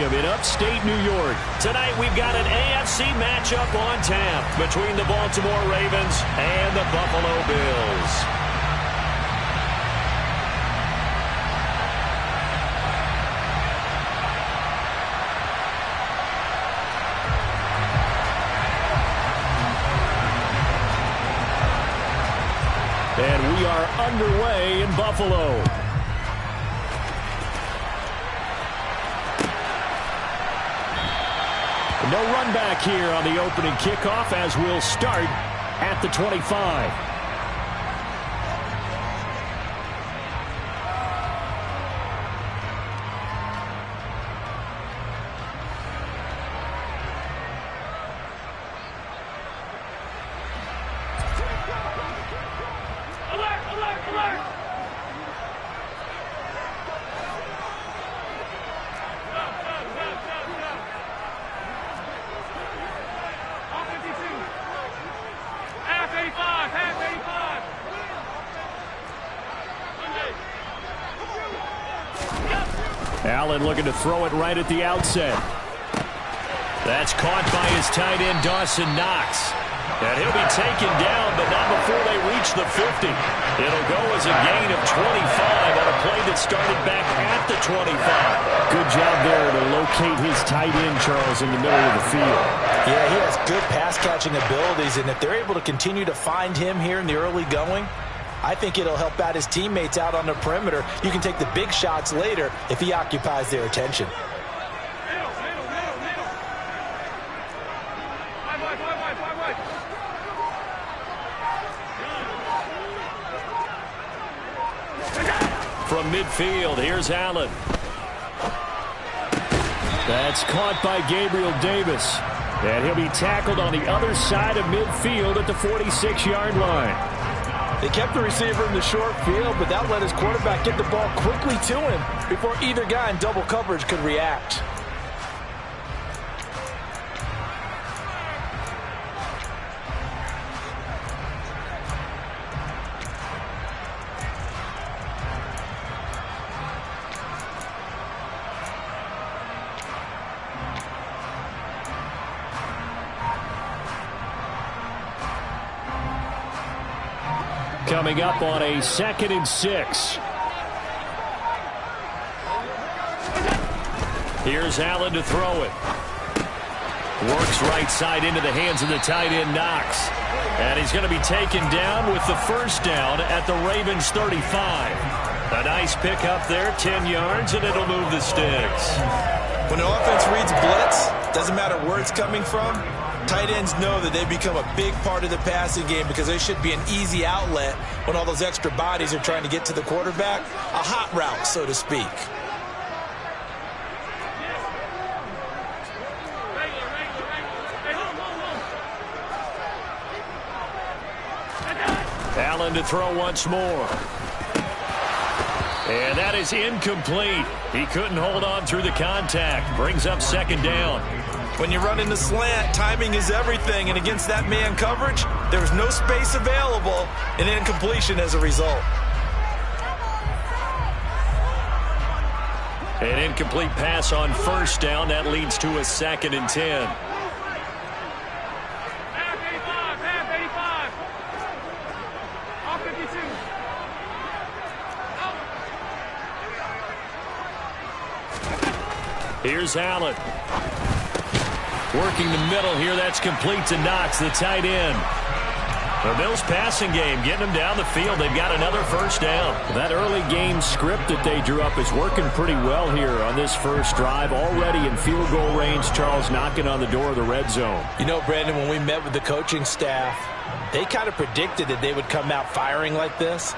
Stadium in upstate New York. Tonight we've got an AFC matchup on tap between the Baltimore Ravens and the Buffalo Bills. And we are underway in Buffalo. No run back here on the opening kickoff as we'll start at the 25. Allen looking to throw it right at the outset. That's caught by his tight end, Dawson Knox. And he'll be taken down, but not before they reach the 50. It'll go as a gain of 25 on a play that started back at the 25. Good job there to locate his tight end, Charles, in the middle of the field. Yeah, he has good pass-catching abilities, and if they're able to continue to find him here in the early going, I think it'll help out his teammates out on the perimeter. You can take the big shots later if he occupies their attention. From midfield, here's Allen. That's caught by Gabriel Davis. And he'll be tackled on the other side of midfield at the 46-yard line. They kept the receiver in the short field, but that let his quarterback get the ball quickly to him before either guy in double coverage could react. Coming up on a 2nd and 6. Here's Allen to throw it. Works right side into the hands of the tight end, Knox. And he's going to be taken down with the first down at the Ravens 35. A nice pickup there, 10 yards, and it'll move the sticks. When the offense reads blitz, doesn't matter where it's coming from, tight ends know that they become a big part of the passing game because they should be an easy outlet when all those extra bodies are trying to get to the quarterback. A hot route, so to speak. Allen to throw once more. And that is incomplete. He couldn't hold on through the contact. Brings up 2nd down. When you run in the slant, timing is everything, and against that man coverage, there was no space available, and incompletion as a result. An incomplete pass on first down. That leads to a 2nd and 10. Here's Allen. Working the middle here. That's complete to Knox, the tight end. The Bills passing game, getting them down the field. They've got another first down. That early game script that they drew up is working pretty well here on this first drive. Already in field goal range, Charles knocking on the door of the red zone. You know, Brandon, when we met with the coaching staff, they kind of predicted that they would come out firing like this.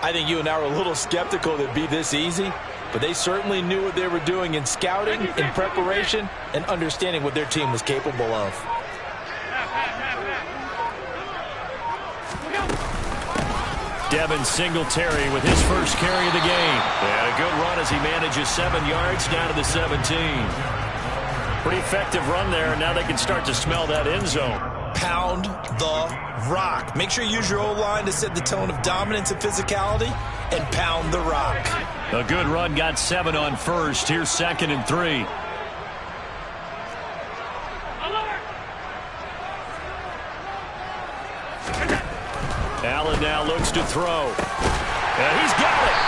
I think you and I were a little skeptical that it'd be this easy, but they certainly knew what they were doing in scouting, in preparation, and understanding what their team was capable of. Devin Singletary with his first carry of the game. And a good run as he manages 7 yards down to the 17. Pretty effective run there, and now they can start to smell that end zone. Pound the rock. Make sure you use your O-line to set the tone of dominance and physicality, and pound the rock. A good run, got 7 on first. Here's 2nd and 3. Allen now looks to throw. And he's got it.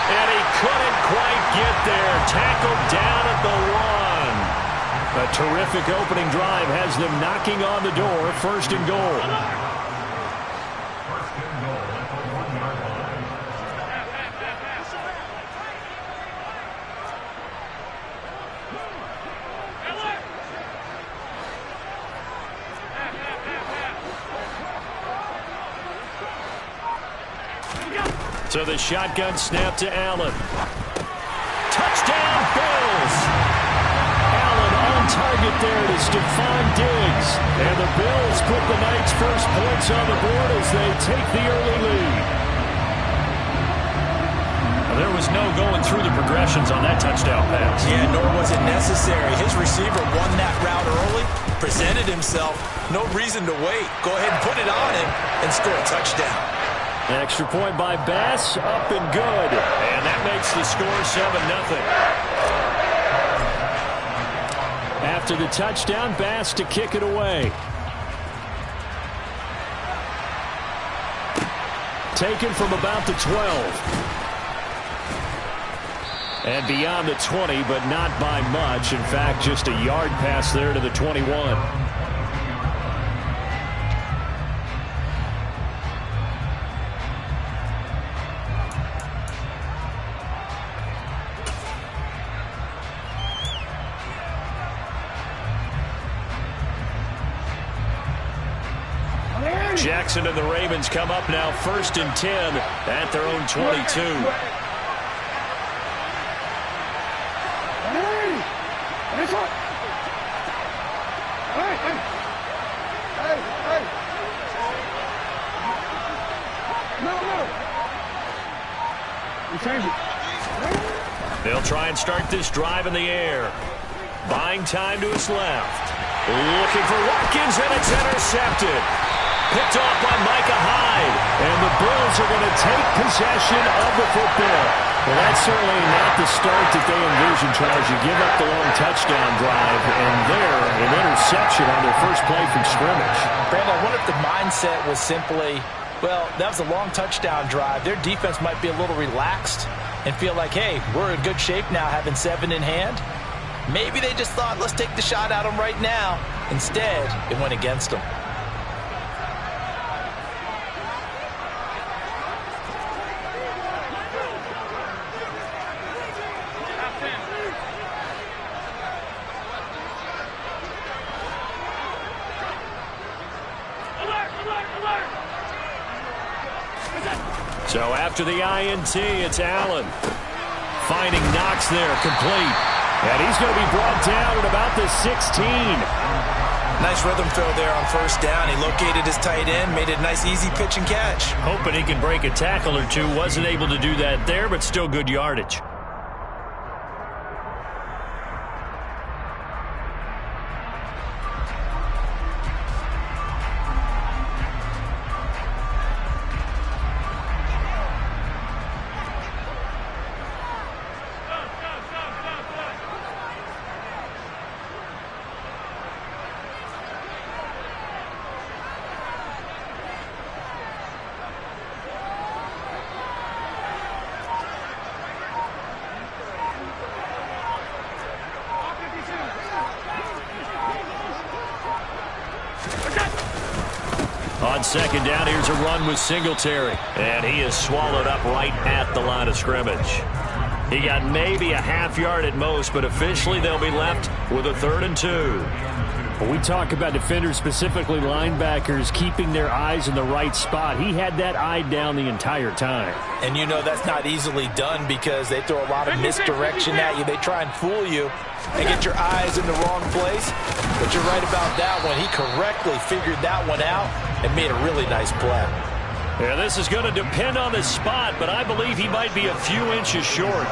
And he couldn't quite get there. Tackled down at the 1. A terrific opening drive has them knocking on the door. 1st and goal. So the shotgun snap to Allen. Touchdown, Bills! Allen on target there to Stephon Diggs. And the Bills put the night's first points on the board as they take the early lead. There was no going through the progressions on that touchdown pass. Yeah, nor was it necessary. His receiver won that route early, presented himself. No reason to wait. Go ahead and put it on him and score a touchdown. Extra point by Bass, up and good. And that makes the score 7-0. After the touchdown, Bass to kick it away. Taken from about the 12. And beyond the 20, but not by much. In fact, just a yard pass there to the 21. Jackson and the Ravens come up now 1st and 10 at their own 22. They'll try and start this drive in the air. Buying time to his left. Looking for Watkins, and it's intercepted. Picked off by Micah Hyde. And the Bills are going to take possession of the football. Well, that's certainly not the start that they envisioned, Charles. You give up the long touchdown drive, and there, an interception on their first play from scrimmage. Brandon, I wonder if the mindset was simply, well, that was a long touchdown drive. Their defense might be a little relaxed and feel like, hey, we're in good shape now having 7 in hand. Maybe they just thought, let's take the shot at them right now. Instead, it went against them. So after the INT, it's Allen. Finding Knox there, complete. And he's going to be brought down at about the 16. Nice rhythm throw there on 1st down. He located his tight end, made it a nice easy pitch and catch. Hoping he can break a tackle or two. Wasn't able to do that there, but still good yardage. On 2nd down, here's a run with Singletary. And he is swallowed up right at the line of scrimmage. He got maybe a half yard at most, but officially they'll be left with a 3rd and 2. When we talk about defenders, specifically linebackers, keeping their eyes in the right spot, he had that eye down the entire time. And you know that's not easily done because they throw a lot of misdirection at you. They try and fool you and get your eyes in the wrong place. But you're right about that one. He correctly figured that one out and made a really nice play. Yeah, this is going to depend on the spot, but I believe he might be a few inches short.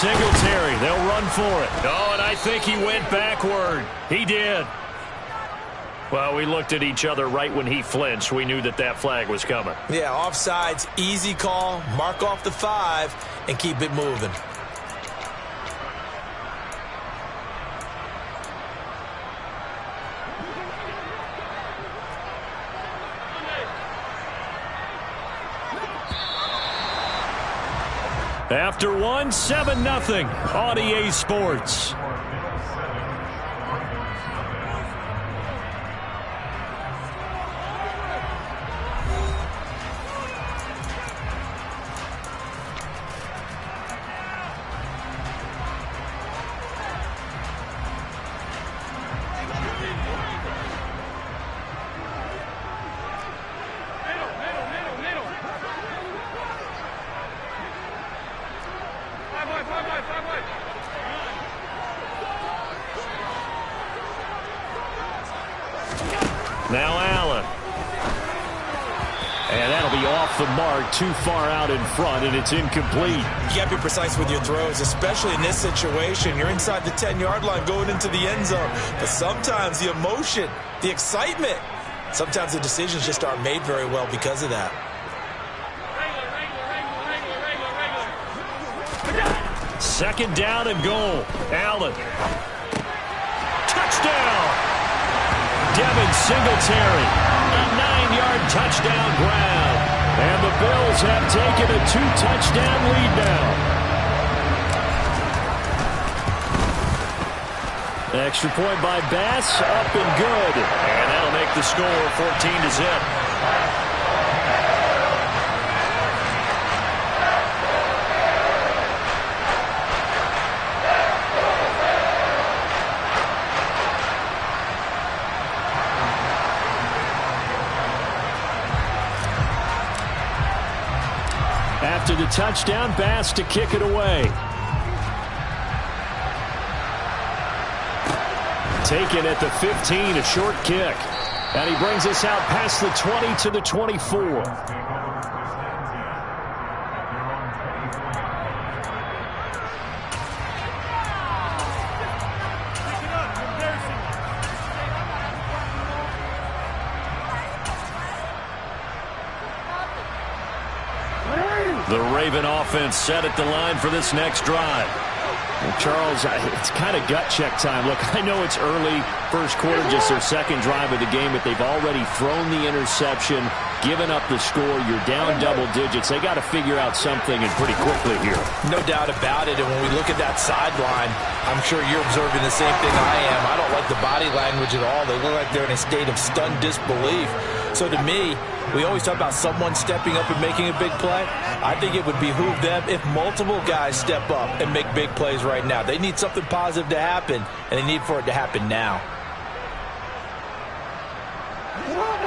Singletary. They'll run for it. Oh, and I think he went backward. He did. Well, we looked at each other right when he flinched. We knew that that flag was coming. Yeah, offsides, easy call. Mark off the 5 and keep it moving. After one, 7-0 on EA Sports. Now Allen. And that'll be off the mark, too far out in front, and it's incomplete. You got to be precise with your throws, especially in this situation. You're inside the 10-yard line going into the end zone. But sometimes the emotion, the excitement, sometimes the decisions just aren't made very well because of that. Second down and goal. Allen. Touchdown! Devin Singletary, a 9-yard touchdown grab. And the Bills have taken a 2-touchdown lead now. Extra point by Bass, up and good. And that'll make the score 14-0. After the touchdown, Bass to kick it away. Taken at the 15, a short kick. And he brings us out past the 20 to the 24. The Raven offense set at the line for this next drive. Well, Charles, it's kind of gut check time. Look, I know it's early, first quarter, just their second drive of the game, but they've already thrown the interception, given up the score. You're down double digits. They got to figure out something, and pretty quickly here. No doubt about it. And when we look at that sideline, I'm sure you're observing the same thing I am. I don't like the body language at all. They look like they're in a state of stunned disbelief. So to me, we always talk about someone stepping up and making a big play. I think it would behoove them if multiple guys step up and make big plays right now. They need something positive to happen, and they need for it to happen now.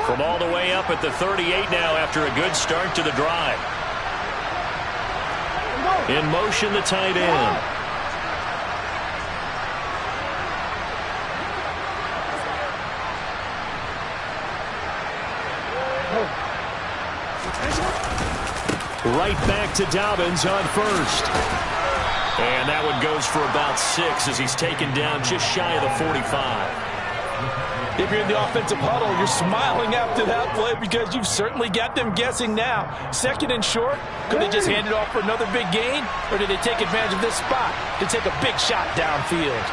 From all the way up at the 38 now after a good start to the drive. In motion, the tight end. Right back to Dobbins on first. And that one goes for about 6 as he's taken down just shy of the 45. If you're in the offensive huddle, you're smiling after that play because you've certainly got them guessing now. Second and short, could they just hand it off for another big gain? Or did they take advantage of this spot to take a big shot downfield?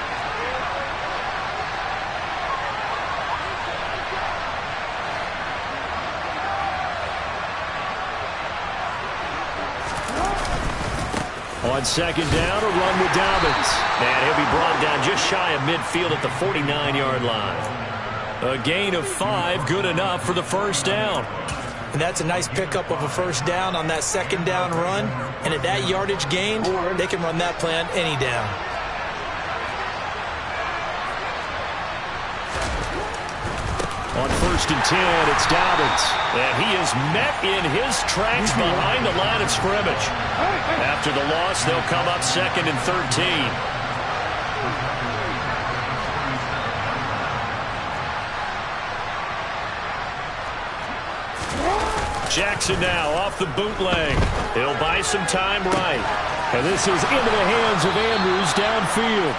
On second down, a run with Dobbins. And he'll be brought down just shy of midfield at the 49-yard line. A gain of 5, good enough for the first down. And that's a nice pickup of a first down on that second down run. And at that yardage gain, they can run that play on any down. On first and 10, it's Dobbins. And he is met in his tracks behind the line of scrimmage. After the loss, they'll come up second and 13. Jackson now off the bootleg. He'll buy some time right. And this is into the hands of Andrews downfield.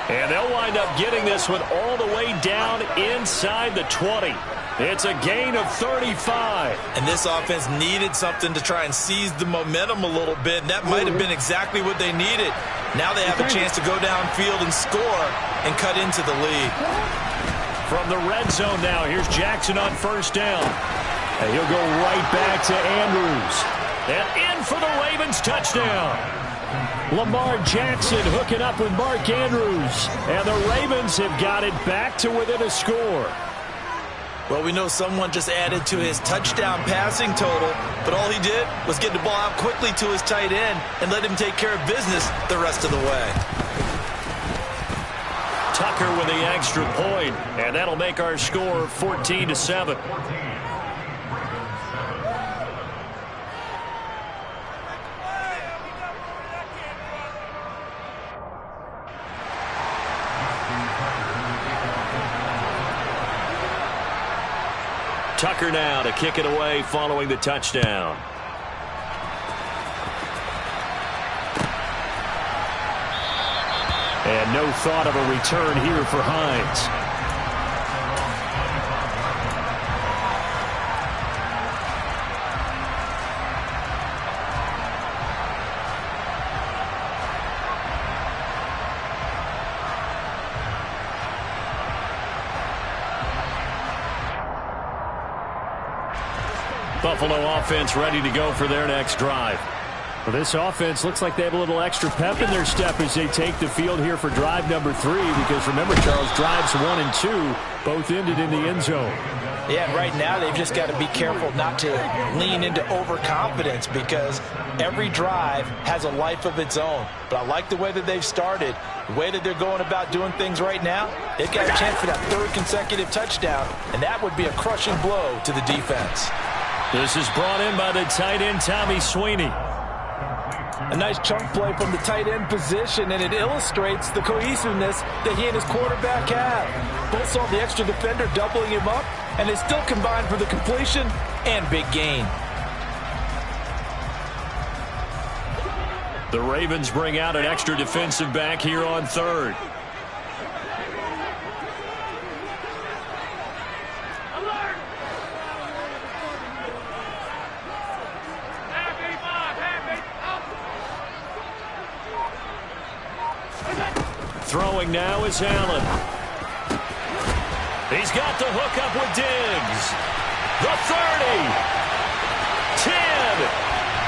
And they'll wind up getting this one all the way down inside the 20. It's a gain of 35. And this offense needed something to try and seize the momentum a little bit, and that might have been exactly what they needed. Now they have a chance to go downfield and score and cut into the lead. From the red zone now, here's Jackson on first down. And he'll go right back to Andrews. And in for the Ravens touchdown. Lamar Jackson hooking up with Mark Andrews. And the Ravens have got it back to within a score. Well, we know someone just added to his touchdown passing total, but all he did was get the ball out quickly to his tight end and let him take care of business the rest of the way. Tucker with the extra point, and that'll make our score 14-7. Tucker now to kick it away following the touchdown. And no thought of a return here for Hines. Buffalo offense ready to go for their next drive. Well, this offense looks like they have a little extra pep in their step as they take the field here for drive number 3. Because remember, Charles, drives 1 and 2 both ended in the end zone. Yeah, right now they've just got to be careful not to lean into overconfidence because every drive has a life of its own. But I like the way that they've started, the way that they're going about doing things right now. They've got a chance for that 3rd consecutive touchdown, and that would be a crushing blow to the defense. This is brought in by the tight end, Tommy Sweeney. A nice chunk play from the tight end position, and it illustrates the cohesiveness that he and his quarterback have. Both saw the extra defender doubling him up, and they still combined for the completion and big gain. The Ravens bring out an extra defensive back here on 3rd. Throwing now is Allen. He's got the hook up with Diggs. The 30. 10.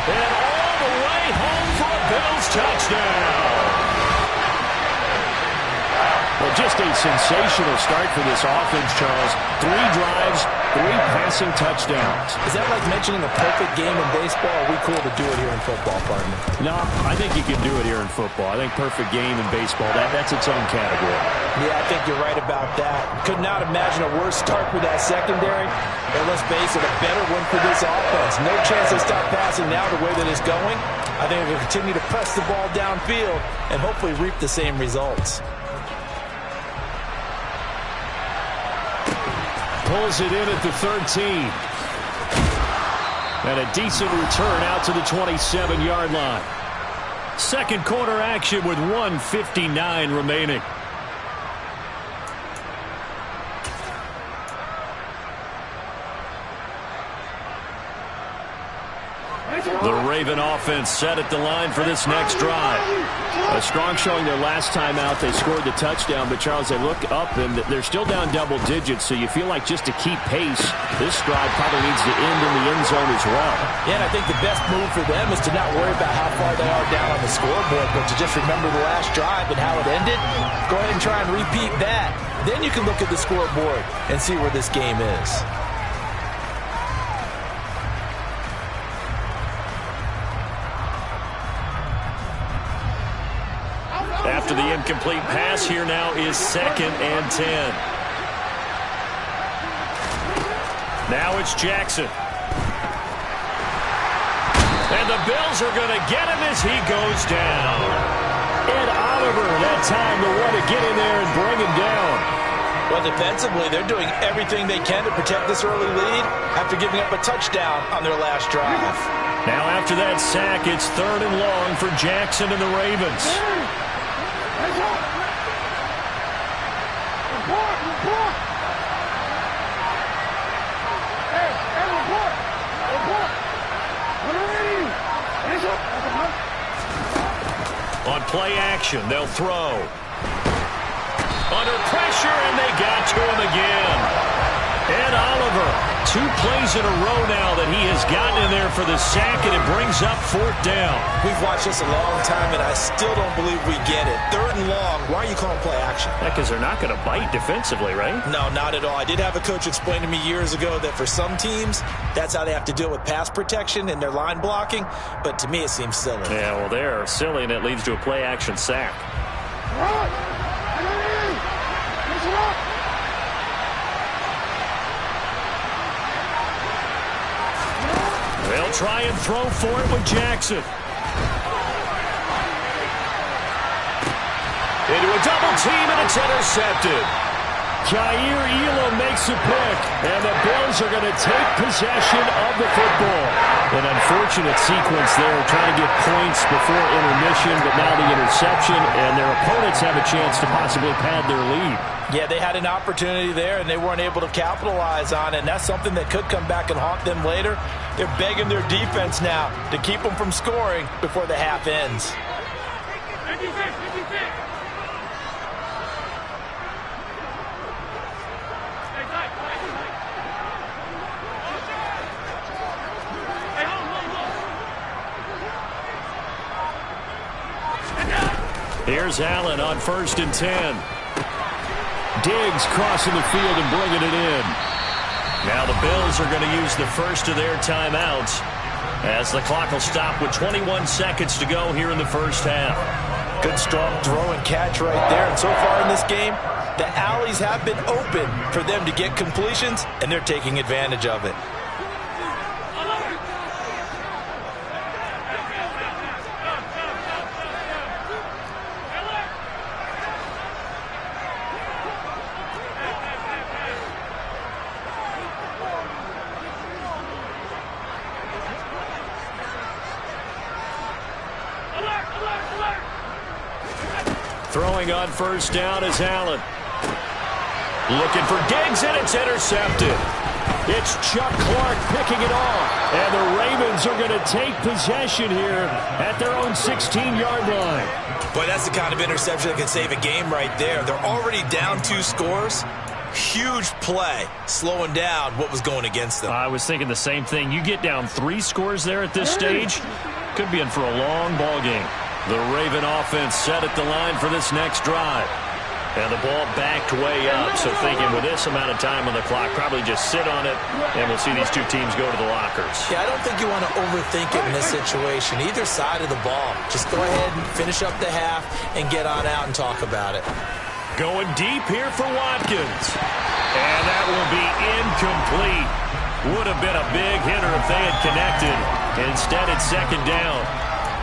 And all the way home for a Bills touchdown. Well, just a sensational start for this offense, Charles. 3 drives, 3 passing touchdowns. Is that like mentioning a perfect game in baseball? Or are we cool to do it here in football, partner? No, I think you can do it here in football. I think perfect game in baseball, that's its own category. Yeah, I think you're right about that. Could not imagine a worse start for that secondary. And let's face it, a better one for this offense. No chance they stop passing now the way that it's going. I think they'll continue to press the ball downfield and hopefully reap the same results. Pulls it in at the 13. And a decent return out to the 27-yard line. Second quarter action with 1:59 remaining. The Raven offense set at the line for this next drive. A strong showing their last time out. They scored the touchdown, but Charles, they look up and they're still down double digits, so you feel like just to keep pace, this drive probably needs to end in the end zone as well. Yeah, and I think the best move for them is to not worry about how far they are down on the scoreboard, but to just remember the last drive and how it ended. Go ahead and try and repeat that. Then you can look at the scoreboard and see where this game is. After the incomplete pass, here now is 2nd and 10. Now it's Jackson. And the Bills are going to get him as he goes down. Ed Oliver, that time to want to get in there and bring him down. Well, defensively, they're doing everything they can to protect this early lead after giving up a touchdown on their last drive. Now after that sack, it's 3rd and long for Jackson and the Ravens. On play action, they'll throw. Under pressure, and they got to him again. Ed Oliver, 2 plays in a row now that he has gotten in there for the sack, and it brings up 4th down. We've watched this a long time, and I still don't believe we get it. 3rd and long, why are you calling play action? Because they're not going to bite defensively, right? No, not at all. I did have a coach explain to me years ago that for some teams, that's how they have to deal with pass protection and their line blocking, but to me it seems silly. Yeah, well, they're silly, and it leads to a play action sack. They'll try and throw for it with Jackson. Into a double team, and it's intercepted. Jair Elam makes a pick, and the Bills are going to take possession of the football. An unfortunate sequence there, trying to get points before intermission, but now the interception, and their opponents have a chance to possibly pad their lead. Yeah, they had an opportunity there, and they weren't able to capitalize on it, and that's something that could come back and haunt them later. They're begging their defense now to keep them from scoring before the half ends. Here's Allen on 1st and 10. Diggs crossing the field and bringing it in. Now the Bills are going to use the first of their timeouts as the clock will stop with 21 seconds to go here in the first half. Good strong throw and catch right there. And so far in this game, the alleys have been open for them to get completions, and they're taking advantage of it. Throwing on 1st down is Allen. Looking for Diggs, and it's intercepted. It's Chuck Clark picking it off. And the Ravens are going to take possession here at their own 16-yard line. Boy, that's the kind of interception that can save a game right there. They're already down 2 scores. Huge play, slowing down what was going against them. I was thinking the same thing. You get down 3 scores there at this stage, could be in for a long ball game. The Raven offense set at the line for this next drive. And the ball backed way up, so thinking with this amount of time on the clock, probably just sit on it, and we'll see these 2 teams go to the lockers. Yeah, I don't think you want to overthink it in this situation. Either side of the ball. Just go ahead and finish up the half and get on out and talk about it. Going deep here for Watkins. And that will be incomplete. Would have been a big hitter if they had connected. Instead, it's 2nd down.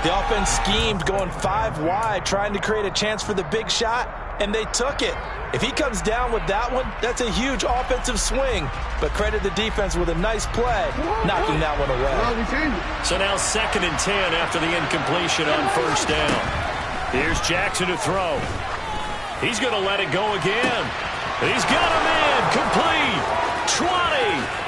The offense schemed going 5 wide, trying to create a chance for the big shot, and they took it. If he comes down with that one, that's a huge offensive swing. But credit the defense with a nice play, knocking that one away. So now 2nd and 10 after the incompletion on 1st down. Here's Jackson to throw. He's going to let it go again. He's got him in, complete, 20.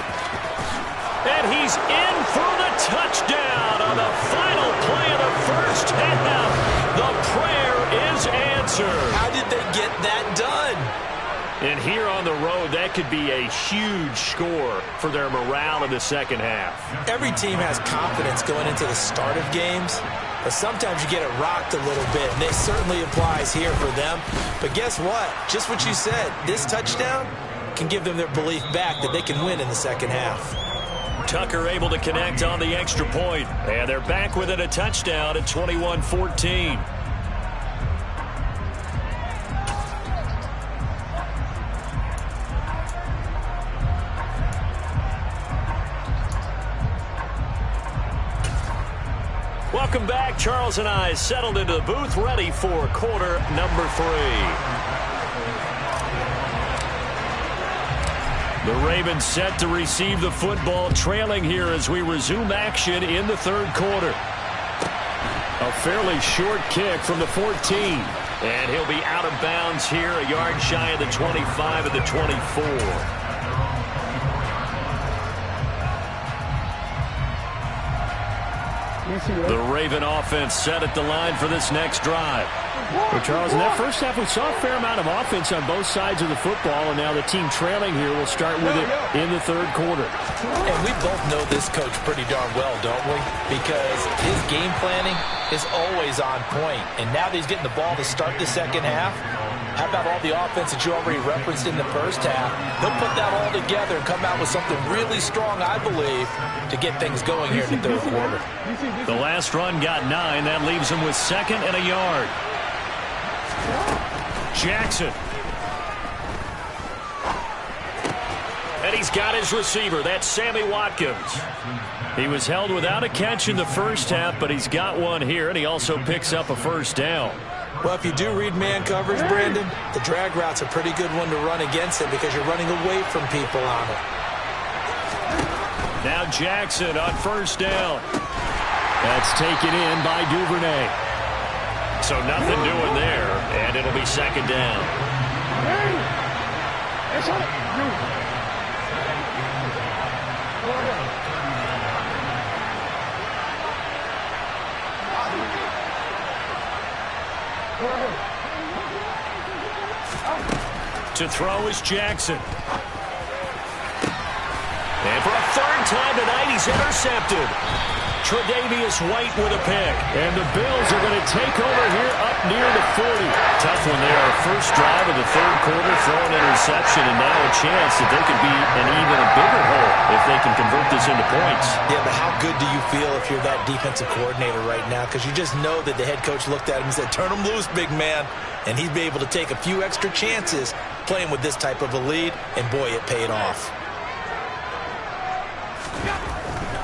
And he's in for the touchdown on the final play of the first half. The prayer is answered. How did they get that done? And here on the road, that could be a huge score for their morale in the second half. Every team has confidence going into the start of games, but sometimes you get it rocked a little bit, and it certainly applies here for them. But guess what? Just what you said, this touchdown can give them their belief back that they can win in the second half. Tucker able to connect on the extra point, and they're back within a touchdown at 21-14. Welcome back. Charles and I settled into the booth, ready for quarter number 3. The Ravens set to receive the football, trailing here as we resume action in the third quarter. A fairly short kick from the 14. And he'll be out of bounds here, a yard shy of the 25 of the 24. The Raven offense set at the line for this next drive. Well, Charles, in that first half, we saw a fair amount of offense on both sides of the football, and now the team trailing here will start with it in the third quarter. And we both know this coach pretty darn well, don't we? Because his game planning is always on point. And now that he's getting the ball to start the second half, how about all the offense that you already referenced in the first half? He'll put that all together and come out with something really strong, I believe, to get things going here in the third quarter. The last run got 9. That leaves him with 2nd and a yard. Jackson. And he's got his receiver. That's Sammy Watkins. He was held without a catch in the first half, but he's got one here, and he also picks up a first down. Well, if you do read man coverage, Brandon, the drag route's a pretty good one to run against it because you're running away from people on it. Now Jackson on first down. That's taken in by Duvernay. So nothing doing there, and it'll be 2nd down. To throw is Jackson. And for a 3rd time tonight, he's intercepted. Tre'Davious White with a pick. And the Bills are going to take over here up near the 40. Tough one there. First drive of the third quarter, throw an interception, and now a chance that there could be an even a bigger hole if they can convert this into points. Yeah, but how good do you feel if you're that defensive coordinator right now? Because you just know that the head coach looked at him and said, turn him loose, big man. And he'd be able to take a few extra chances playing with this type of a lead, and boy, it paid off.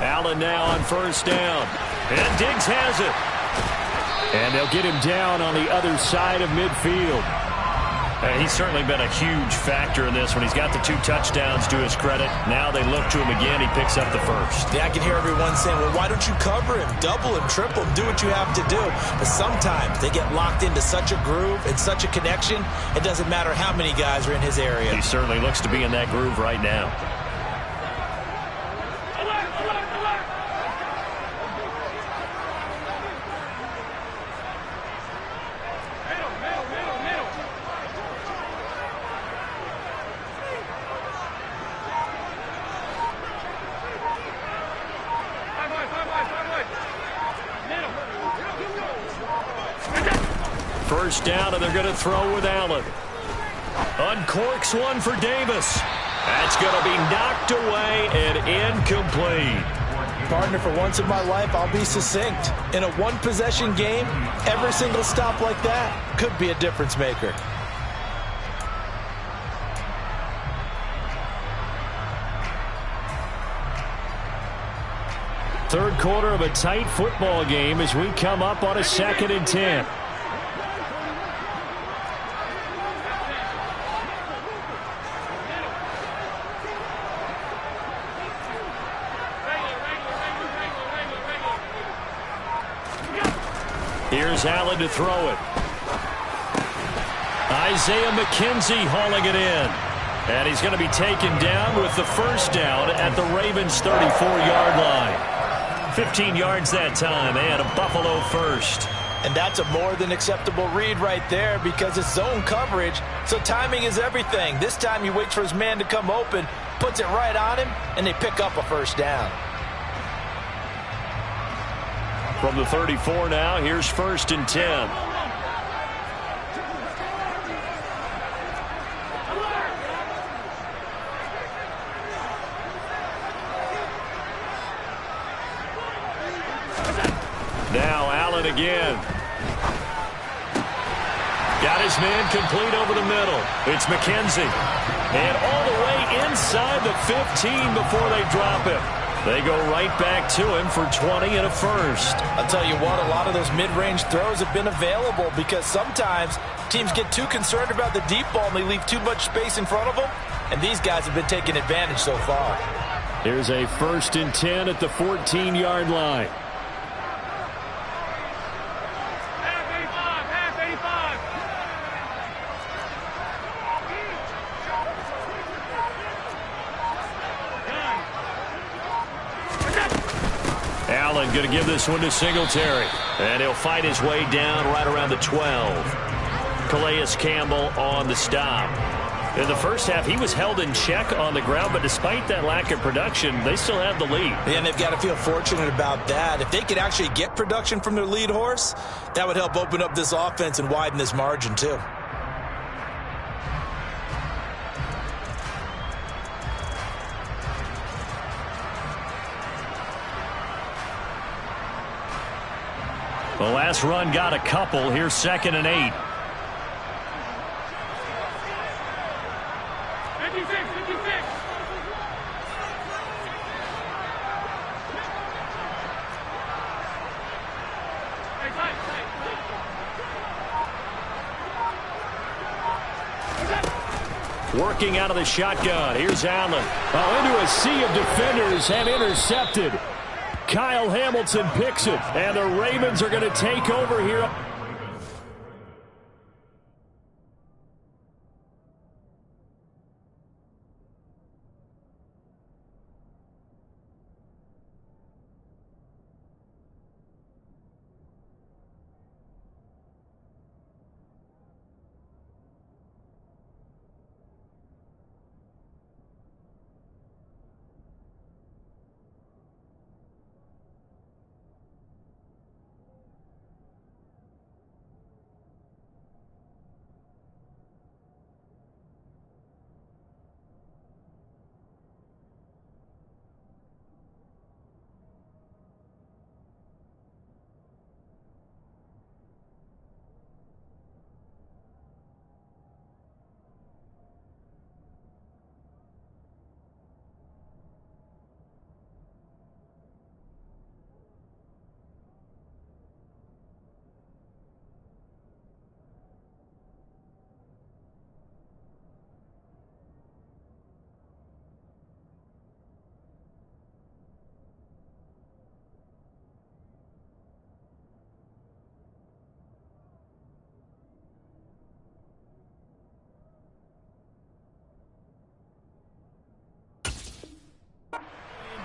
Allen now on first down. And Diggs has it. And they'll get him down on the other side of midfield. He's certainly been a huge factor in this when he's got the 2 touchdowns to his credit. Now they look to him again. He picks up the first. Yeah, I can hear everyone saying, well, why don't you cover him, double him, triple him, do what you have to do. But sometimes they get locked into such a groove and such a connection, it doesn't matter how many guys are in his area. He certainly looks to be in that groove right now. First down, and they're going to throw with Allen. Uncorks one for Davis. That's going to be knocked away and incomplete. Partner, for once in my life, I'll be succinct. In a one-possession game, every single stop like that could be a difference maker. Third quarter of a tight football game as we come up on a 2nd and 10. Here's Allen to throw it. Isaiah McKenzie hauling it in. And he's going to be taken down with the first down at the Ravens' 34-yard line. 15 yards that time, and a Buffalo first. And that's a more than acceptable read right there because it's zone coverage, so timing is everything. This time he waits for his man to come open, puts it right on him, and they pick up a first down. From the 34 now, here's 1st and 10. Now Allen again. Got his man complete over the middle. It's McKenzie. And all the way inside the 15 before they drop him. They go right back to him for 20 and a first. I'll tell you what, a lot of those mid-range throws have been available because sometimes teams get too concerned about the deep ball and they leave too much space in front of them, and these guys have been taking advantage so far. Here's a 1st and 10 at the 14-yard line. Allen going to give this one to Singletary. And he'll fight his way down right around the 12. Calais Campbell on the stop. In the first half, he was held in check on the ground, but despite that lack of production, they still have the lead. And they've got to feel fortunate about that. If they could actually get production from their lead horse, that would help open up this offense and widen this margin too. The last run got a couple. Here's 2nd and 8. Working out of the shotgun. Here's Allen. Into a sea of defenders and intercepted. Kyle Hamilton picks it, and the Ravens are going to take over here.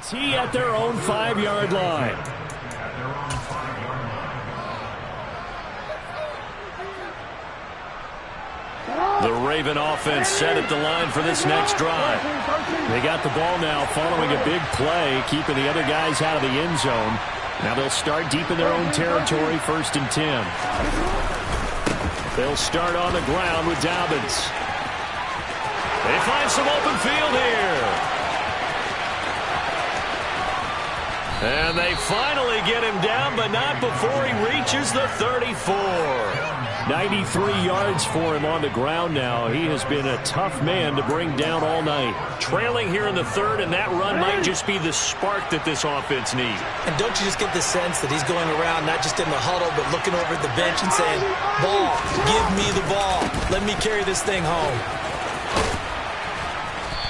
T at their own 5-yard line. The Raven offense set at the line for this next drive. They got the ball now following a big play, keeping the other guys out of the end zone. Now they'll start deep in their own territory, 1st and 10. They'll start on the ground with Dobbins. They find some open field here. And they finally get him down, but not before he reaches the 34. 93 yards for him on the ground now. He has been a tough man to bring down all night. Trailing here in the 3rd, and that run might just be the spark that this offense needs. And don't you just get the sense that he's going around not just in the huddle, but looking over at the bench and saying, ball, give me the ball. Let me carry this thing home.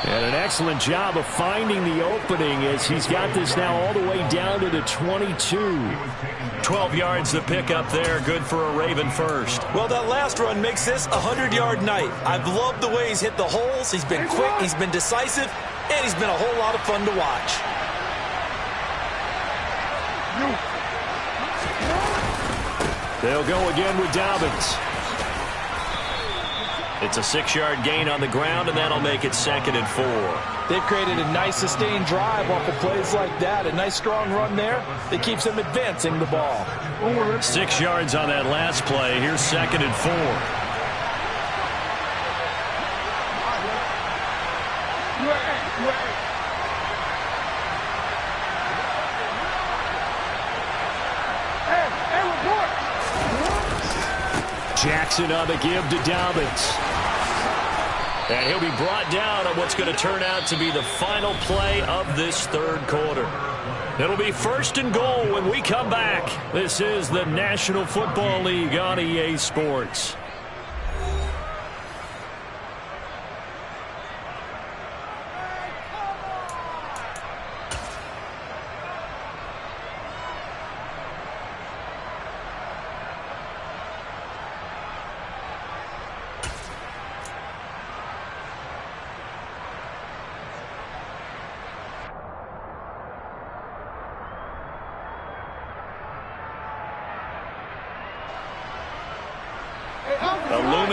And an excellent job of finding the opening as he's got this now all the way down to the 22. 12 yards to pick up there. Good for a Raven first. Well, that last run makes this a 100-yard night. I've loved the way he's hit the holes. He's been quick, he's been decisive, and he's been a whole lot of fun to watch. They'll go again with Dobbins. It's a 6-yard gain on the ground, and that'll make it 2nd and 4. They've created a nice sustained drive off of plays like that. A nice strong run there that keeps them advancing the ball. 6 yards on that last play. Here's 2nd and 4. Jackson on the give to Dobbins. And he'll be brought down on what's going to turn out to be the final play of this 3rd quarter. It'll be 1st and goal when we come back. This is the National Football League on EA Sports.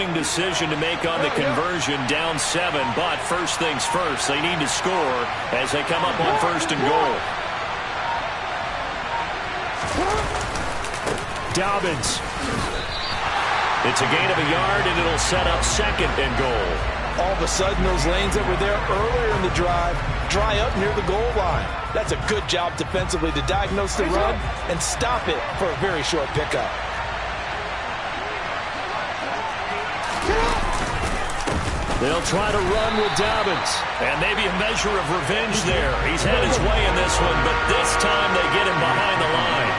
swing decision to make on the conversion, down 7. But first things first, they need to score as they come up on 1st and goal. Dobbins. It's a gain of a yard, and it'll set up 2nd and goal. All of a sudden, those lanes that were there earlier in the drive dry up near the goal line. That's a good job defensively to diagnose the run and stop it for a very short pickup. They'll try to run with Dobbins. And maybe a measure of revenge there. He's had his way in this one, but this time they get him behind the line.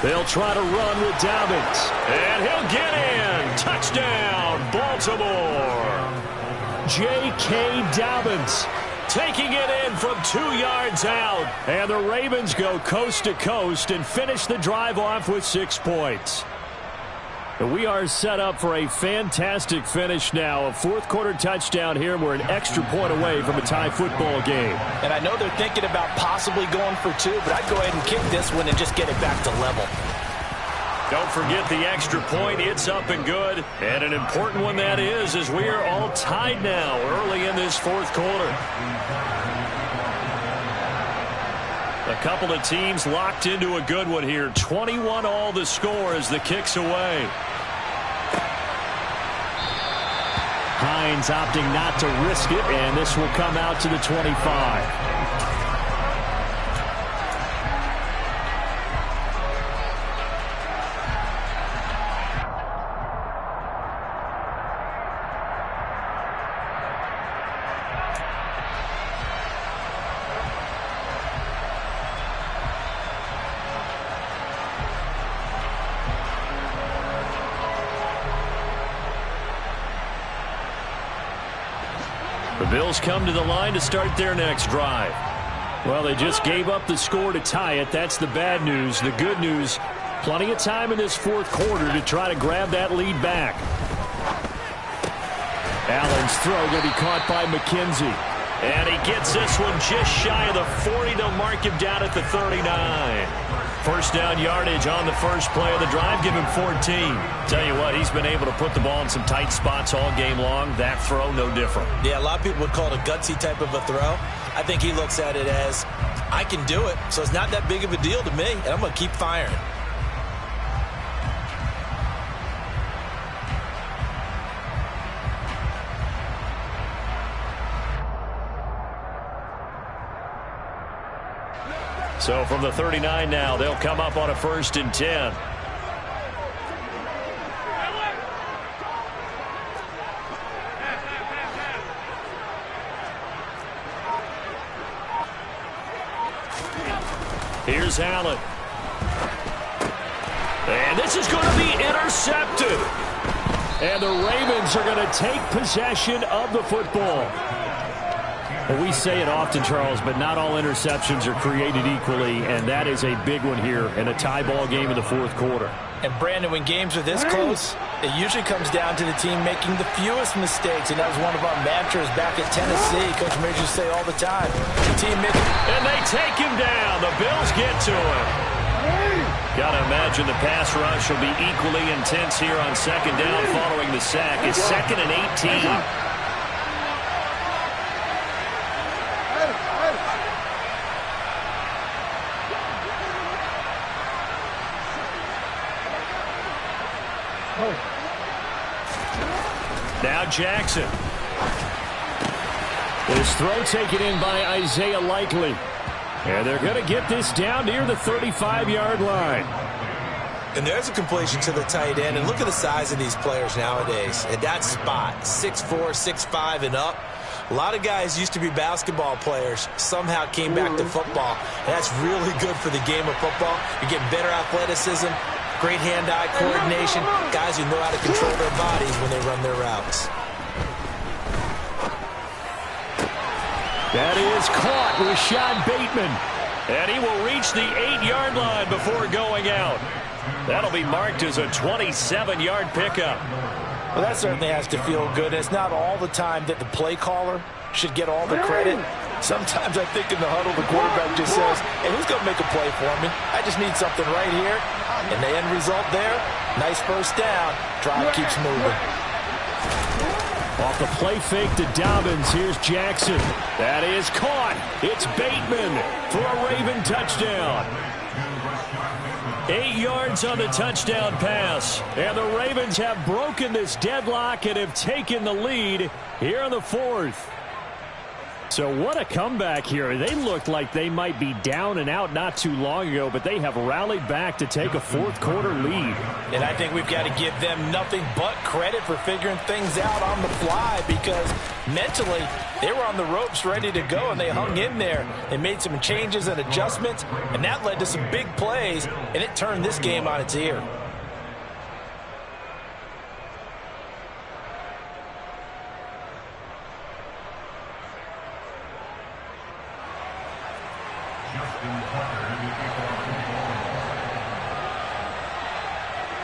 They'll try to run with Dobbins. And he'll get in. Touchdown, Baltimore. J.K. Dobbins taking it in from 2 yards out. And the Ravens go coast to coast and finish the drive off with 6 points. We are set up for a fantastic finish now. A 4th quarter touchdown here. We're an extra point away from a tie football game. And I know they're thinking about possibly going for 2, but I'd go ahead and kick this one and just get it back to level. Don't forget the extra point. It's up and good. And an important one that is, as we are all tied now early in this 4th quarter. A couple of teams locked into a good one here. 21 all the score as the kick's away. Hines opting not to risk it, and this will come out to the 25. The Bills come to the line to start their next drive. Well, they just gave up the score to tie it. That's the bad news. The good news, plenty of time in this 4th quarter to try to grab that lead back. Allen's throw going to be caught by McKenzie. And he gets this one just shy of the 40. They'll mark him down at the 39. First down yardage on the first play of the drive. Give him 14. Tell you what, he's been able to put the ball in some tight spots all game long. That throw, no different. Yeah, a lot of people would call it a gutsy type of a throw. I think he looks at it as, I can do it, so it's not that big of a deal to me, and I'm going to keep firing. So from the 39 now, they'll come up on a 1st and 10. Here's Allen. And this is going to be intercepted. And the Ravens are going to take possession of the football. Well, we say it often, Charles, but not all interceptions are created equally, and that is a big one here in a tie ball game in the 4th quarter. And, Brandon, when games are this close, it usually comes down to the team making the fewest mistakes, and that was one of our mantras back at Tennessee. Coach Major used to say all the time, the team making... And they take him down. The Bills get to him. Got to imagine the pass rush will be equally intense here on 2nd down following the sack. It's 2nd and 18. Now Jackson. This throw taken in by Isaiah Likely. And they're going to get this down near the 35-yard line. And there's a completion to the tight end. And look at the size of these players nowadays. At that spot, 6'4", 6'5", and up. A lot of guys used to be basketball players, somehow came back to football. And that's really good for the game of football. You're getting better athleticism, great hand-eye coordination, guys who know how to control their bodies when they run their routes. That is caught with Sean Bateman. And he will reach the 8-yard line before going out. That'll be marked as a 27-yard pickup. Well, that certainly has to feel good. It's not all the time that the play caller should get all the credit. Sometimes I think in the huddle, the quarterback just says, hey, who's going to make a play for me? I just need something right here. And the end result there, nice first down. Drive keeps moving. Off the play fake to Dobbins, here's Jackson. That is caught. It's Bateman for a Raven touchdown. 8 yards on the touchdown pass. And the Ravens have broken this deadlock and have taken the lead here in the fourth. So what a comeback here. They looked like they might be down and out not too long ago, but they have rallied back to take a fourth quarter lead. And I think we've got to give them nothing but credit for figuring things out on the fly, because mentally they were on the ropes ready to go, and they hung in there. They made some changes and adjustments, and that led to some big plays, and it turned this game on its ear.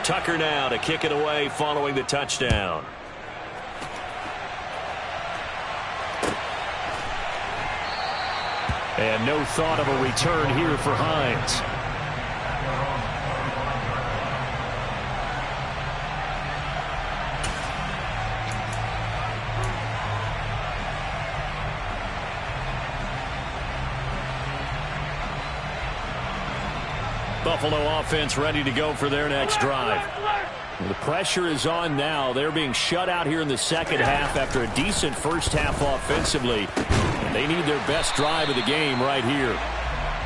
Tucker now to kick it away following the touchdown. And no thought of a return here for Hines. Buffalo offense ready to go for their next drive. The pressure is on now. They're being shut out here in the second half after a decent first half offensively. They need their best drive of the game right here.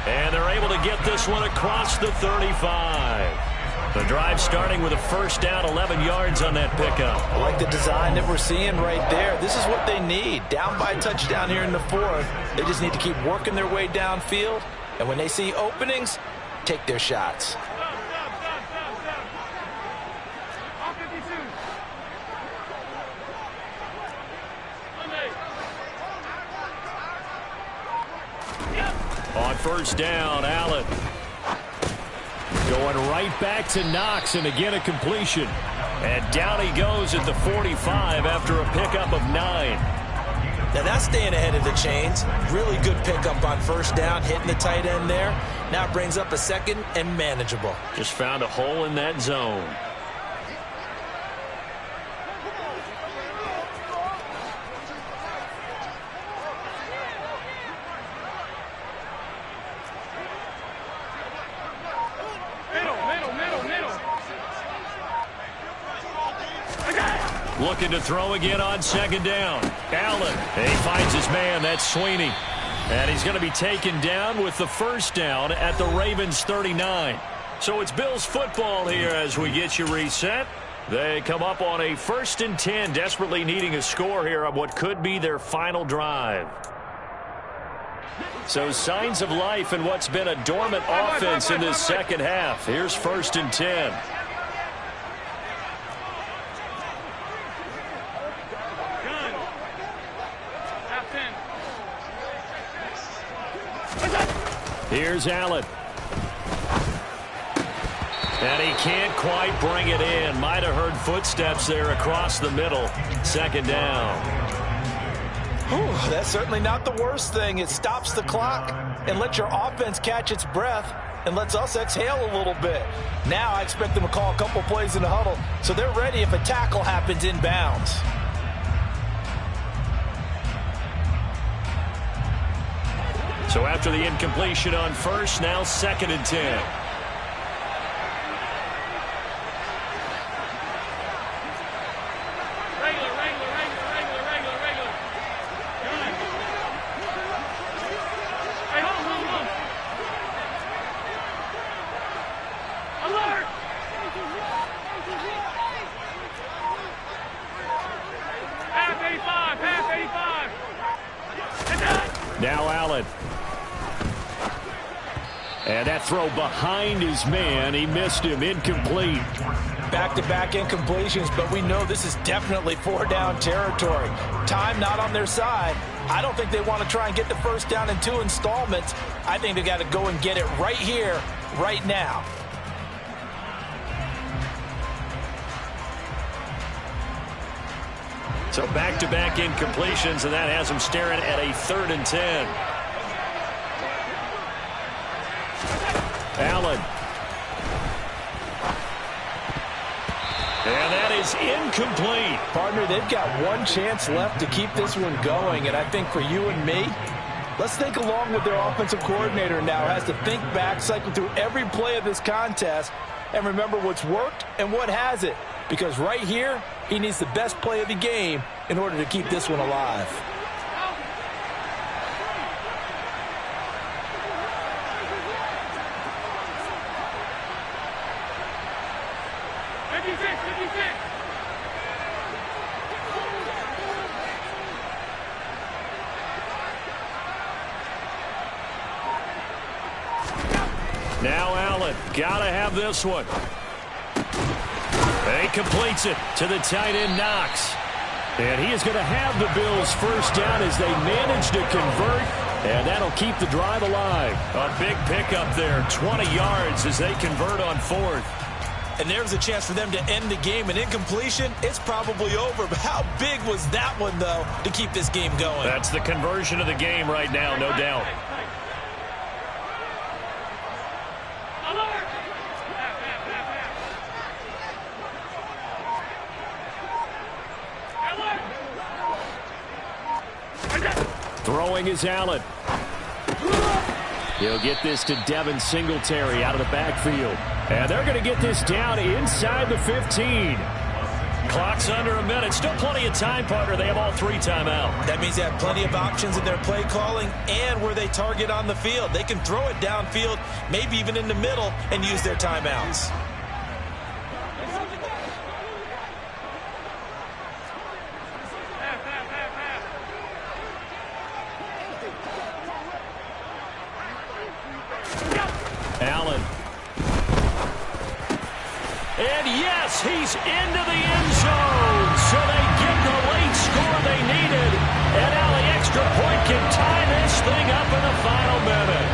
And they're able to get this one across the 35. The drive starting with a first down, 11 yards on that pickup. I like the design that we're seeing right there. This is what they need. Down by a touchdown here in the fourth. They just need to keep working their way downfield. And when they see openings, take their shots. On first down, Allen. Going right back to Knox, and again a completion. And down he goes at the 45 after a pickup of 9. Now that's staying ahead of the chains. Really good pickup on first down, hitting the tight end there. Now it brings up a second and manageable. Just found a hole in that zone. Looking to throw again on second down. Allen. He finds his man. That's Sweeney. And he's going to be taken down with the first down at the Ravens 39. So it's Bills football here as we get you reset. They come up on a 1st and 10, desperately needing a score here on what could be their final drive. So signs of life in what's been a dormant offense in this second half. Here's 1st and 10. Here's Allen. And he can't quite bring it in. Might have heard footsteps there across the middle. Second down. Whew, that's certainly not the worst thing. It stops the clock and lets your offense catch its breath and lets us exhale a little bit. Now I expect them to call a couple plays in the huddle so they're ready if a tackle happens inbounds. So after the incompletion on first, now 2nd and 10. Now Allen. And that throw behind his man. He missed him. Incomplete. Back-to-back incompletions, but we know this is definitely 4-down territory. Time not on their side. I don't think they want to try and get the first down in 2 installments. I think they got to go and get it right here, right now. So back-to-back incompletions, and that has him staring at a 3rd and 10. Allen. And that is incomplete. Partner, they've got one chance left to keep this one going, and I think for you and me, let's think along with their offensive coordinator now. Has to think back, cycle through every play of this contest, and remember what's worked and what hasn't. Because right here, he needs the best play of the game in order to keep this one alive. Now Allen, gotta have this one. He completes it to the tight end, Knox. And he is going to have the Bills first down as they manage to convert, and that'll keep the drive alive. A big pickup there, 20 yards as they convert on 4th. And there's a chance for them to end the game. An incompletion, it's probably over. But how big was that one, though, to keep this game going? That's the conversion of the game right now, no doubt. Throwing is Allen. He'll get this to Devin Singletary out of the backfield. And they're going to get this down inside the 15. Clock's under a minute. Still plenty of time, partner. They have all 3 timeout. That means they have plenty of options in their play calling and where they target on the field. They can throw it downfield, maybe even in the middle, and use their timeouts. Allen. And yes, he's into the end zone. So they get the late score they needed. And now the extra point can tie this thing up in the final minute.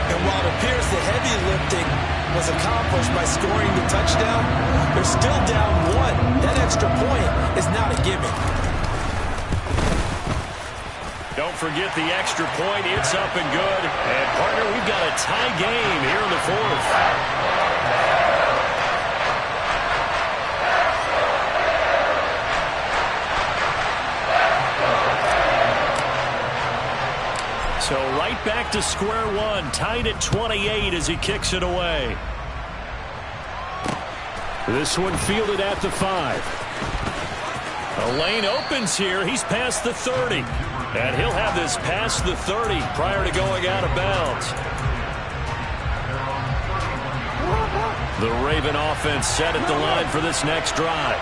And while it appears the heavy lifting was accomplished by scoring the touchdown, they're still down 1. That extra point is not a gimme. Don't forget the extra point. It's up and good. And, partner, we've got a tie game here in the 4th. So right back to square one. Tied at 28 as he kicks it away. This one fielded at the 5. A lane opens here. He's past the 30. And he'll have this past the 30 prior to going out of bounds. The Raven offense set at the line for this next drive.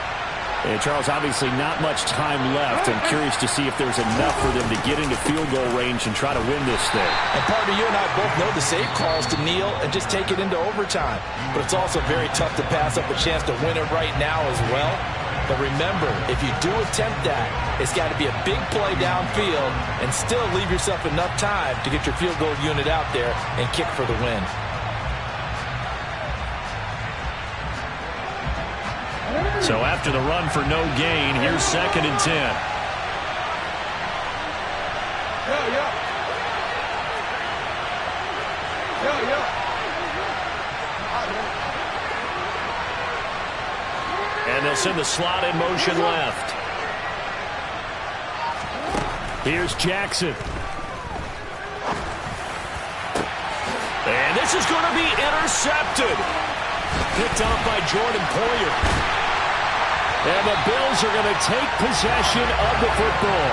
And Charles, obviously not much time left. I'm curious to see if there's enough for them to get into field goal range and try to win this thing. And partner, you and I both know the save calls to kneel and just take it into overtime. But it's also very tough to pass up a chance to win it right now as well. But remember, if you do attempt that, it's got to be a big play downfield and still leave yourself enough time to get your field goal unit out there and kick for the win. So after the run for no gain, here's 2nd and 10. And they'll send the slot in motion left. Here's Jackson. And this is going to be intercepted. Picked off by Jordan Poyer. And the Bills are going to take possession of the football.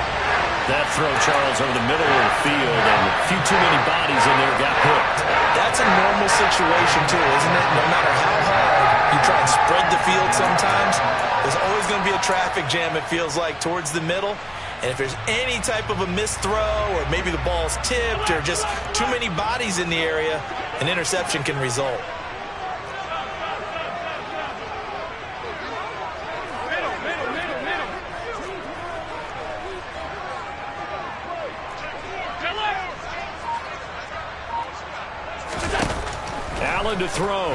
That throw, Charles, over the middle of the field, and a few too many bodies in there got picked. That's a normal situation, too, isn't it? No matter how hard you try and spread the field sometimes, there's always going to be a traffic jam, it feels like, towards the middle. And if there's any type of a missed throw, or maybe the ball's tipped, or just too many bodies in the area, an interception can result. Allen to throw.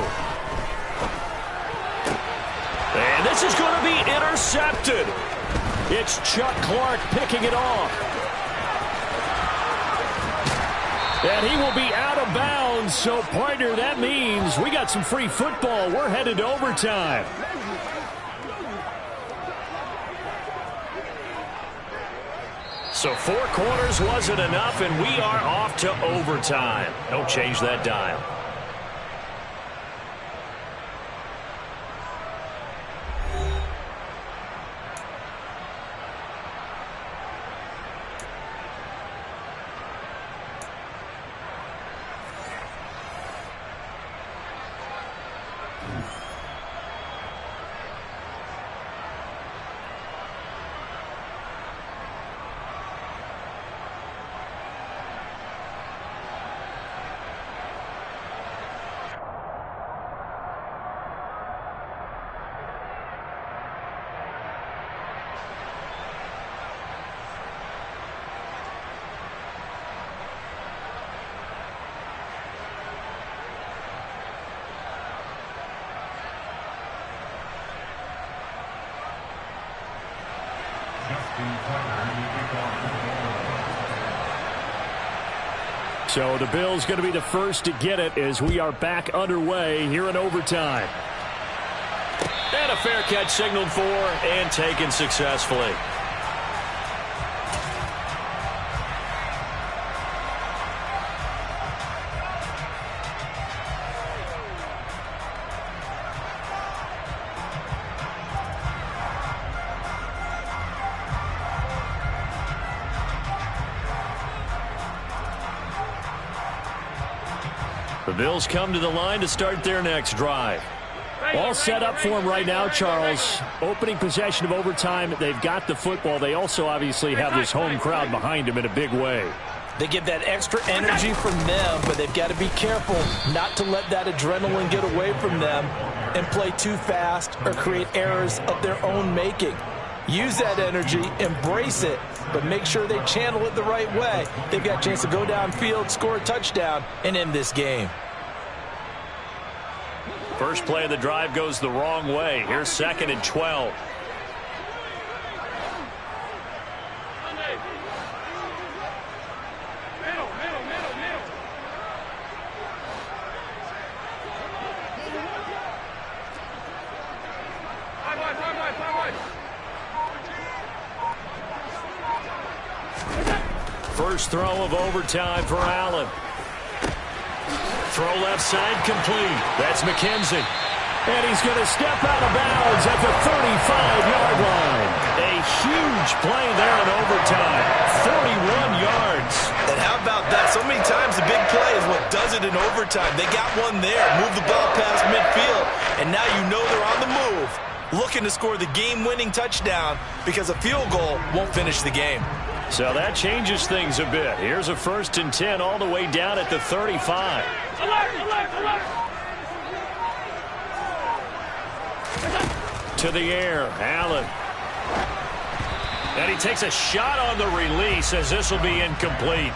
And this is going to be intercepted. It's Chuck Clark picking it off. And he will be out of bounds. So, partner, that means we got some free football. We're headed to overtime. So 4 quarters wasn't enough, and we are off to overtime. Don't change that dial. So the Bills going to be the first to get it as we are back underway here in overtime. And a fair catch signaled for and taken successfully. The Bills come to the line to start their next drive. All set up for them right now, Charles. Opening possession of overtime. They've got the football. They also obviously have this home crowd behind them in a big way. They get that extra energy from them, but they've got to be careful not to let that adrenaline get away from them and play too fast or create errors of their own making. Use that energy, embrace it, but make sure they channel it the right way. They've got a chance to go downfield, score a touchdown, and end this game. First play of the drive goes the wrong way. Here's 2nd and 12. First throw of overtime for Allen. Throw left side complete. That's McKenzie. And he's going to step out of bounds at the 35-yard line. A huge play there in overtime. 41 yards. And how about that? So many times the big play is what does it in overtime. They got one there, move the ball past midfield, and now you know they're on the move, looking to score the game-winning touchdown because a field goal won't finish the game. So that changes things a bit. Here's a 1st and 10 all the way down at the 35. To the air, Allen. And he takes a shot on the release as this will be incomplete.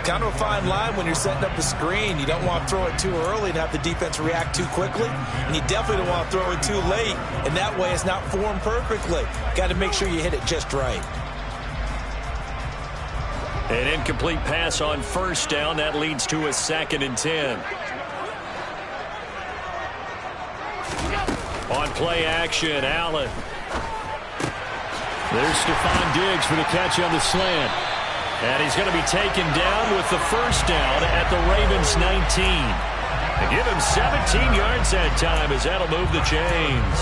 Kind of a fine line when you're setting up the screen. You don't want to throw it too early and have the defense react too quickly. And you definitely don't want to throw it too late. And that way it's not formed perfectly. Got to make sure you hit it just right. An incomplete pass on 1st down. That leads to a 2nd and 10. On play action, Allen. There's Stephon Diggs for the catch on the slant. And he's going to be taken down with the 1st down at the Ravens 19. They give him 17 yards that time as that'll move the chains.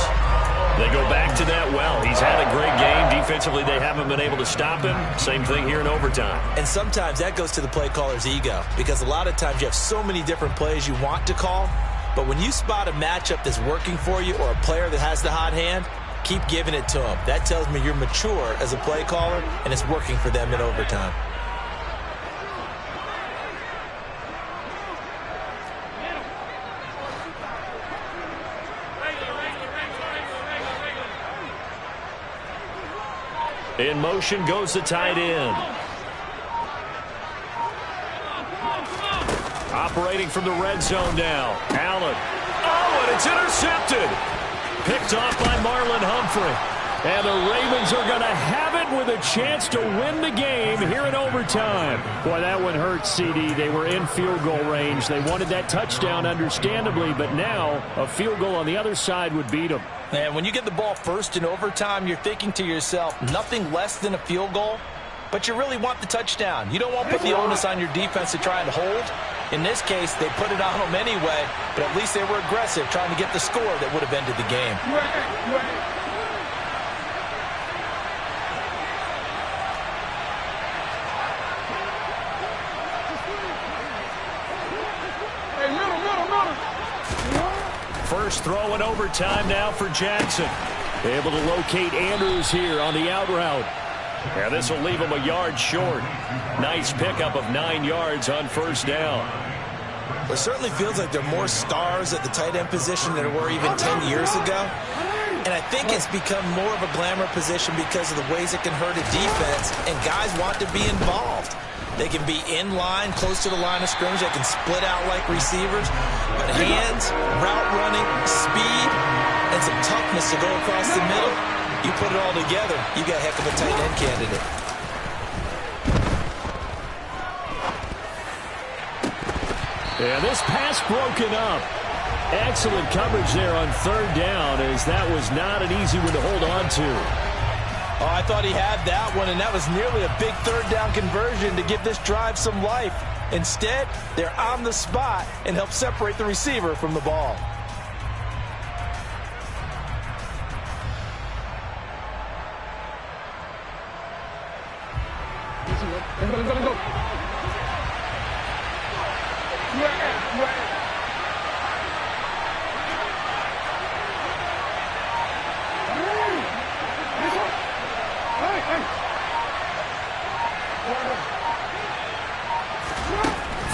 They go back to that well. He's had a great game. Defensively, they haven't been able to stop him. Same thing here in overtime. And sometimes that goes to the play caller's ego because a lot of times you have so many different plays you want to call. But when you spot a matchup that's working for you or a player that has the hot hand, keep giving it to them. That tells me you're mature as a play caller, and it's working for them in overtime. In motion goes the tight end. Operating from the red zone now. Allen. Oh, and it's intercepted. Picked off by Marlon Humphrey. And the Ravens are going to have it with a chance to win the game here in overtime. Boy, that one hurt, CD. They were in field goal range. They wanted that touchdown, understandably, but now a field goal on the other side would beat them. And when you get the ball first in overtime, you're thinking to yourself, nothing less than a field goal, but you really want the touchdown. You don't want to put the onus on your defense to try and hold. In this case, they put it on them anyway, but at least they were aggressive, trying to get the score that would have ended the game. First throw in overtime now for Jackson. Able to locate Andrews here on the out route. And this will leave him a yard short. Nice pickup of 9 yards on first down. It certainly feels like there are more stars at the tight end position than there were even 10 years ago. And I think it's become more of a glamour position because of the ways it can hurt a defense, and guys want to be involved. They can be in line, close to the line of scrimmage. They can split out like receivers. But hands, route running, speed, and some toughness to go across the middle, you put it all together, you got a heck of a tight end candidate. And this pass broken up. Excellent coverage there on third down, as that was not an easy one to hold on to. Oh, I thought he had that one, and that was nearly a big third down conversion to give this drive some life. Instead, they're on the spot and help separate the receiver from the ball.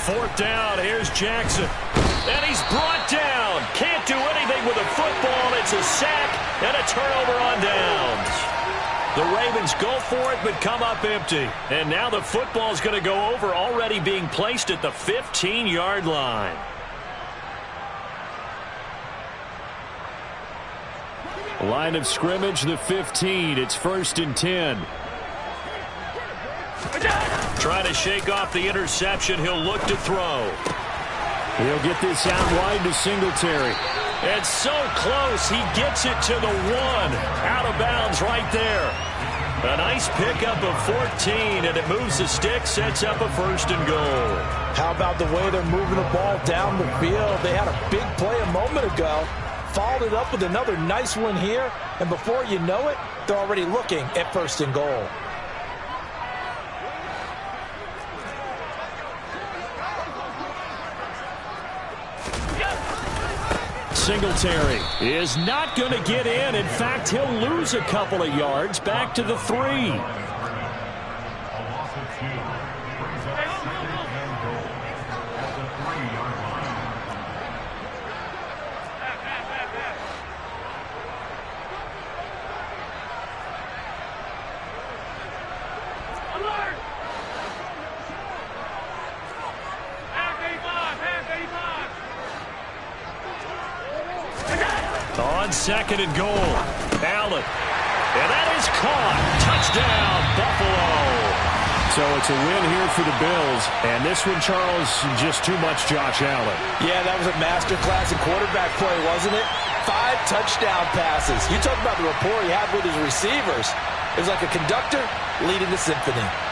Fourth down, here's Jackson. And he's brought down. Can't do anything with the football. It's a sack and a turnover on downs. The Ravens go for it but come up empty. And now the football's going to go over, already being placed at the 15-yard line. Line of scrimmage, the 15. It's 1st and 10. Trying to shake off the interception. He'll look to throw. He'll get this out wide to Singletary. And so close, he gets it to the 1. Out of bounds right there. A nice pickup of 14, and it moves the stick, sets up a 1st and goal. How about the way they're moving the ball down the field? They had a big play a moment ago. Followed it up with another nice one here, and before you know it, they're already looking at 1st and goal. Singletary is not going to get in. In fact, he'll lose a couple of yards back to the 3. On 2nd and goal, Allen. And that is caught. Touchdown, Buffalo. So it's a win here for the Bills. And this one, Charles, just too much Josh Allen. Yeah, that was a masterclass in quarterback play, wasn't it? 5 touchdown passes. You talk about the rapport he had with his receivers. It was like a conductor leading the symphony.